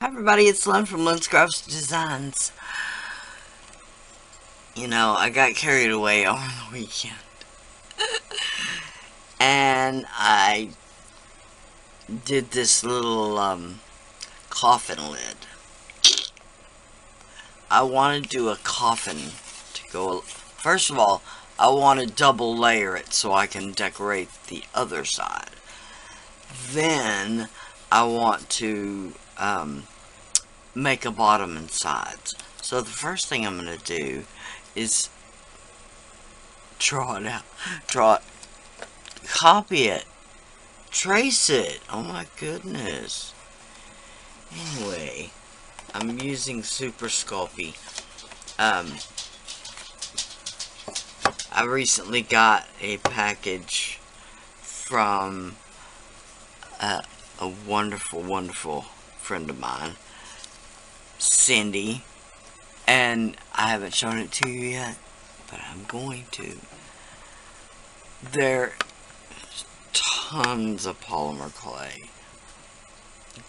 Hi everybody, it's Len from Len's Crafts Designs. You know, I got carried away over the weekend. And I did this little coffin lid. I want to do a coffin to go. First of all, I want to double layer it so I can decorate the other side. Then I want to make a bottom and sides. So the first thing I'm going to do is draw it out. Draw it. Copy it. Trace it. Oh my goodness. Anyway, I'm using Super Sculpt. I recently got a package from a wonderful, wonderful friend of mine, Cindy, and I haven't shown it to you yet, but I'm going to. There's tons of polymer clay,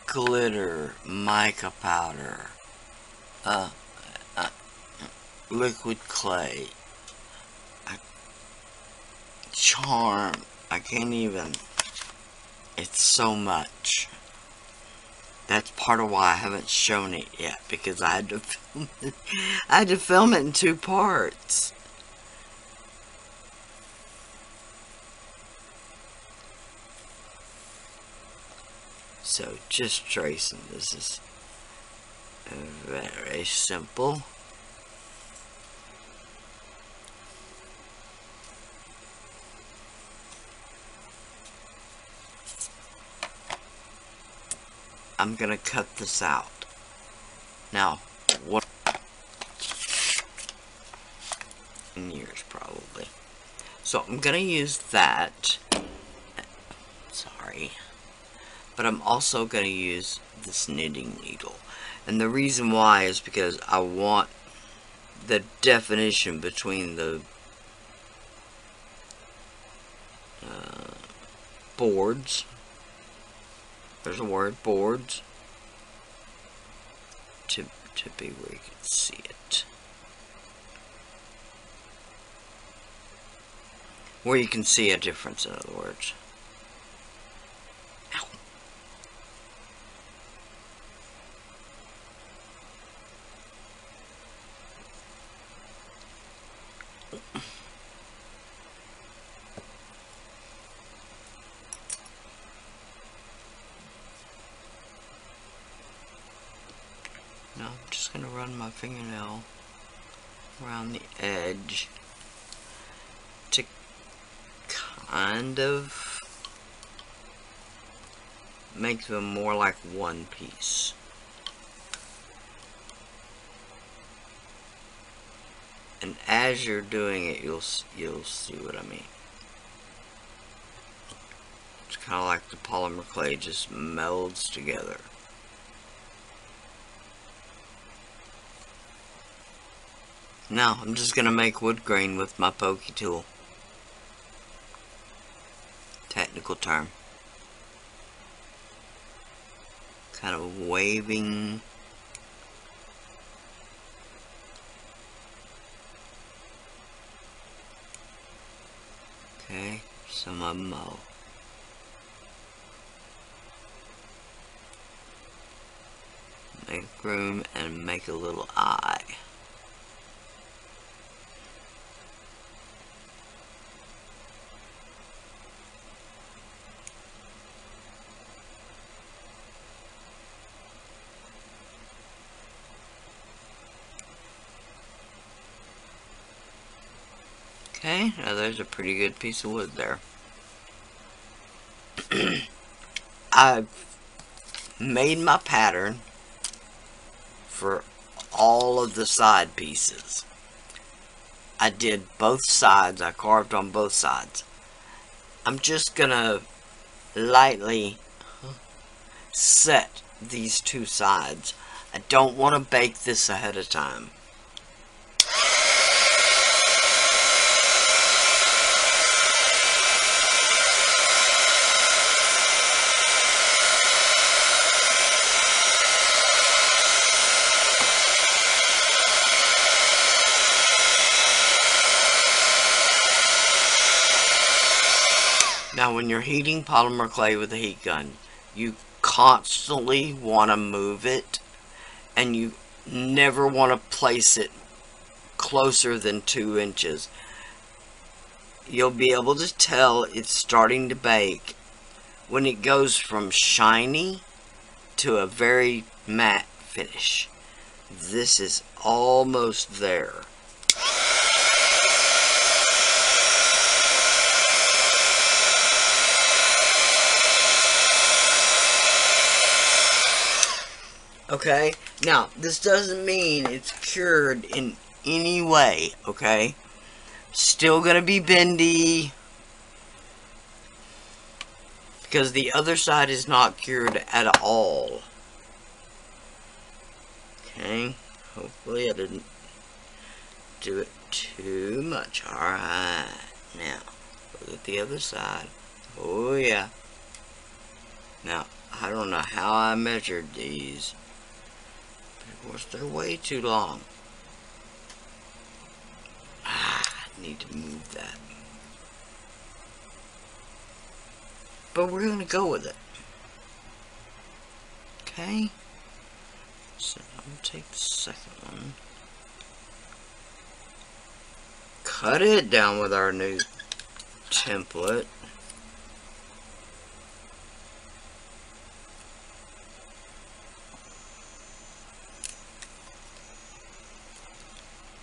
glitter, mica powder, liquid clay, charm. I can't even. It's so much. That's part of why I haven't shown it yet, because I had to film it. I had to film it in 2 parts. So just tracing. This is very simple. I'm gonna cut this out. Now, what in years probably. So I'm gonna use that. Sorry. But I'm also gonna use this knitting needle. And the reason why is because I want the definition between the boards. There's a word, boards, to be where you can see it. Where you can see a difference, in other words. Ow. Now I'm just going to run my fingernail around the edge to kind of make them more like one piece. And as you're doing it, you'll see what I mean. It's kind of like the polymer clay just melds together. Now, I'm just going to make wood grain with my pokey tool. Technical term. Kind of waving. Okay, some of them mow. Make room and make a little eye. Okay, now there's a pretty good piece of wood there. I've made my pattern for all of the side pieces. I did both sides. I carved on both sides. I'm just gonna lightly set these 2 sides. I don't want to bake this ahead of time. Now when you're heating polymer clay with a heat gun, you constantly want to move it, and you never want to place it closer than 2 inches. You'll be able to tell it's starting to bake when it goes from shiny to a very matte finish. This is almost there. Okay, now this doesn't mean it's cured in any way, okay? Still gonna be bendy because the other side is not cured at all. Okay, hopefully I didn't do it too much. Alright, now look at the other side. Oh yeah. Now, I don't know how I measured these. Of course, they're way too long. I need to move that. But we're going to go with it. Okay? So, I'm going to take the second one. Cut it down with our new template.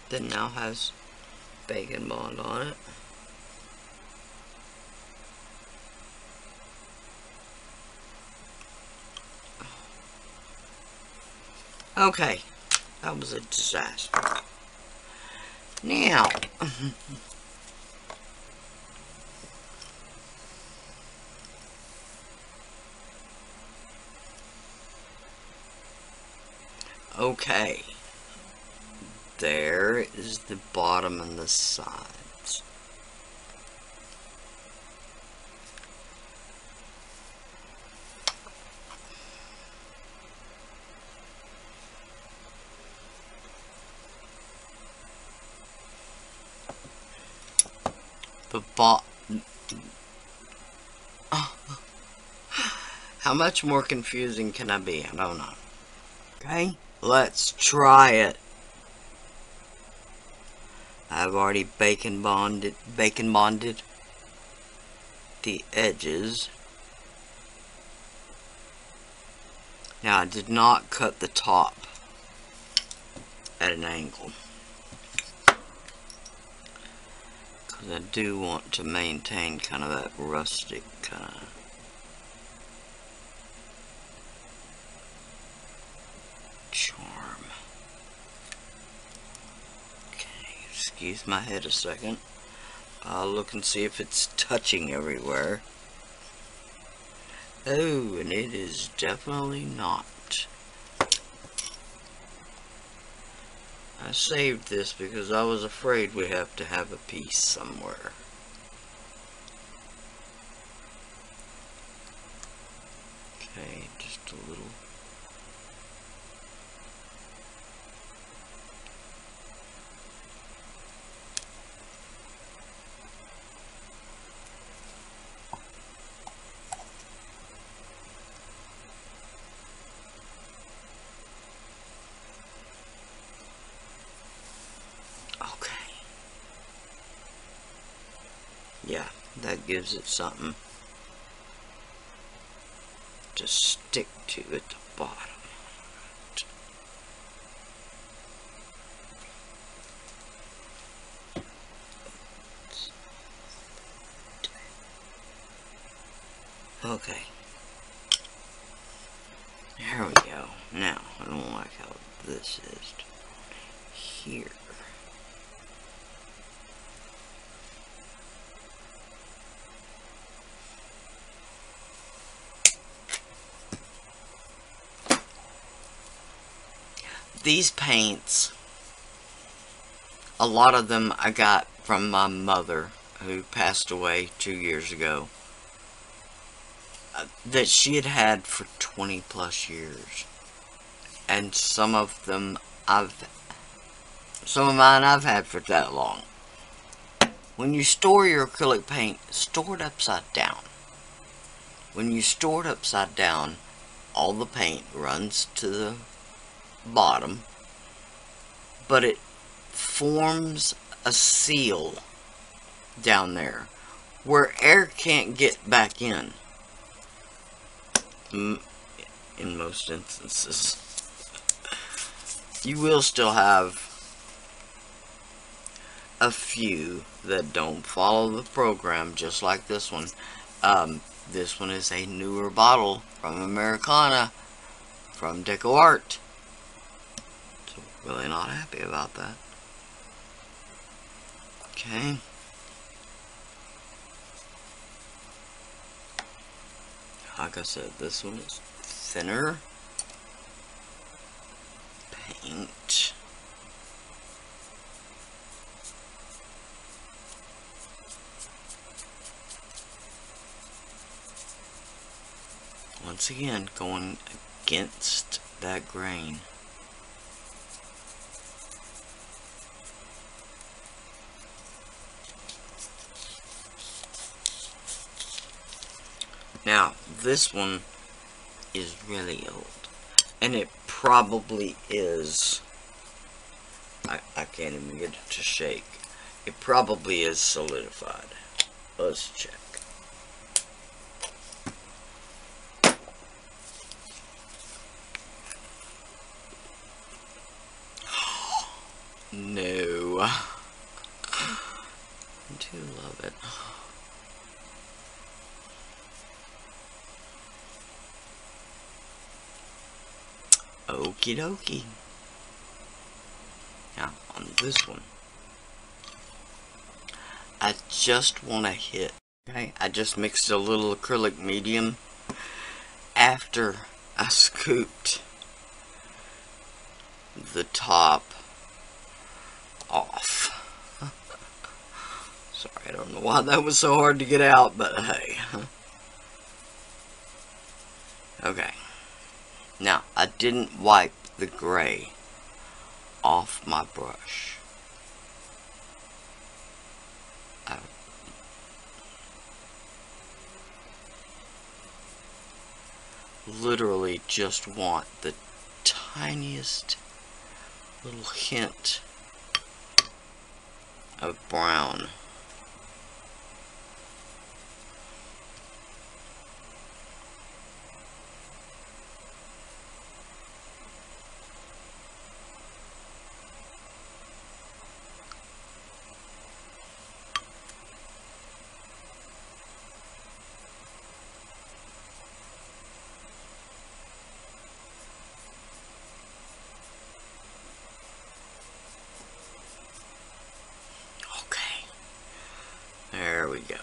That now has bacon bond on it. Okay, that was a disaster. Now, okay. There is the bottom and the sides. The how much more confusing can I be? I don't know. Okay, let's try it. I've already bacon bonded the edges. Now I did not cut the top at an angle, because I do want to maintain kind of that rustic kind of charm. Excuse my head a second. I'll look and see if it's touching everywhere. Oh, and it is definitely not. I saved this because I was afraid we have to have a piece somewhere. Okay, just a little. Yeah, that gives it something to stick to at the bottom. Okay. There we go. Now, I don't like how this is here. These paints, a lot of them I got from my mother, who passed away 2 years ago, that she had had for 20 plus years. And some of them mine I've had for that long. When you store your acrylic paint, store it upside down. When you store it upside down, all the paint runs to the bottom, but it forms a seal down there where air can't get back in most instances. You will still have a few that don't follow the program, just like this one. This one is a newer bottle from Americana, from Deco Art. So really not happy about that. Okay. Like I said, this one is thinner paint. Once again, going against that grain. Now, this one is really old, and it probably is, I can't even get it to shake. It probably is solidified. Let's check. No. I do love it. Okie dokie. Now, on this one, I just want to hit. Okay, I just mixed a little acrylic medium after I scooped the top off. Sorry, I don't know why that was so hard to get out, but hey. Okay. Now, I didn't wipe the gray off my brush. I literally just want the tiniest little hint of brown. There we go.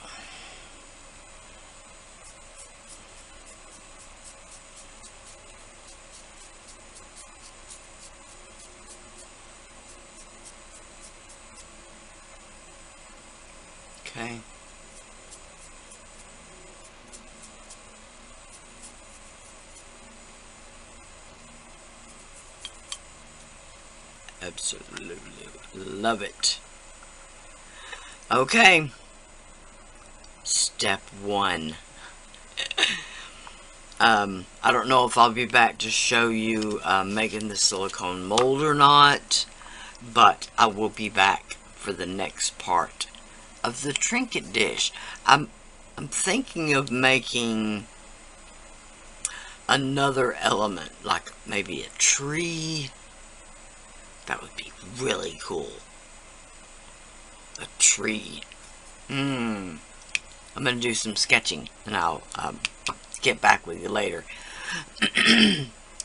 Okay. Absolutely love it. Okay. Step 1. I don't know if I'll be back to show you making the silicone mold or not, but I will be back for the next part of the trinket dish. I'm thinking of making another element, like maybe a tree. That would be really cool. A tree. I'm going to do some sketching, and I'll get back with you later.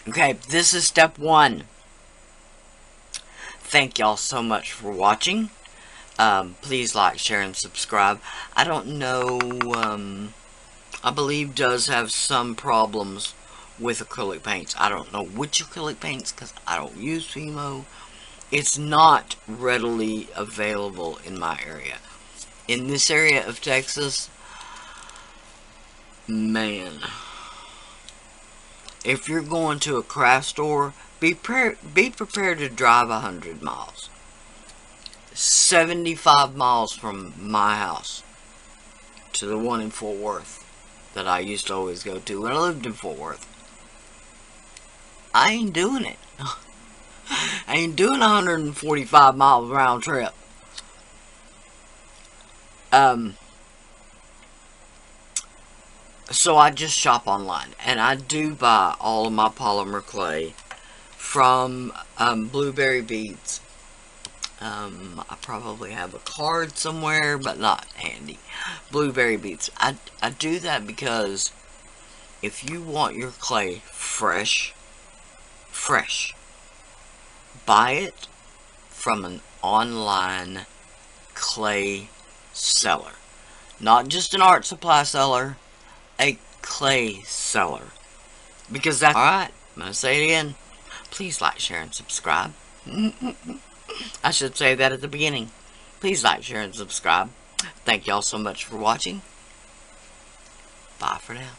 Okay, this is step 1. Thank y'all so much for watching. Please like, share, and subscribe. I don't know, I believe does have some problems with acrylic paints. I don't know which acrylic paints, because I don't use Fimo. It's not readily available in my area. In this area of Texas, man, if you're going to a craft store, be prepared to drive 100 miles. 75 miles from my house to the one in Fort Worth that I used to always go to when I lived in Fort Worth. I ain't doing it. I ain't doing 145 miles round trip. So I just shop online, and I do buy all of my polymer clay from Blueberry Beads. I probably have a card somewhere, but not handy. Blueberry Beads. I do that because if you want your clay fresh, buy it from an online clay seller. Not just an art supply seller, a clay seller. Because that's... Alright, I'm going to say it again. Please like, share, and subscribe. I should say that at the beginning. Please like, share, and subscribe. Thank y'all so much for watching. Bye for now.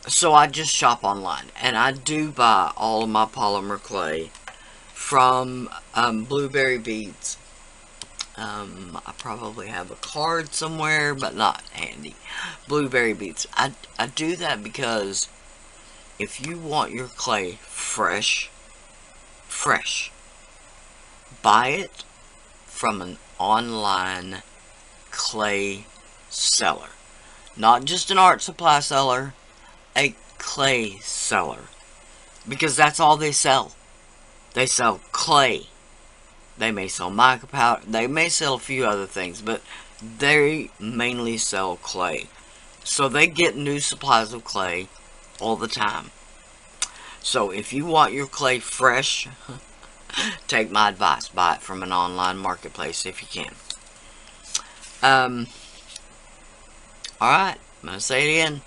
So I just shop online, and I do buy all of my polymer clay from Blueberry Beads. I probably have a card somewhere, but not handy. Blueberry Beads. I do that because if you want your clay fresh, buy it from an online clay seller. Not just an art supply seller, a clay seller. Because that's all they sell. They sell clay. They may sell mica powder. They may sell a few other things, but they mainly sell clay. So they get new supplies of clay all the time. So if you want your clay fresh, take my advice. Buy it from an online marketplace if you can. Alright, I'm going to say it again.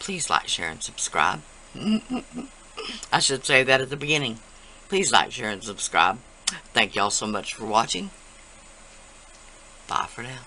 Please like, share, and subscribe. I should say that at the beginning. Please like, share, and subscribe. Thank y'all so much for watching. Bye for now.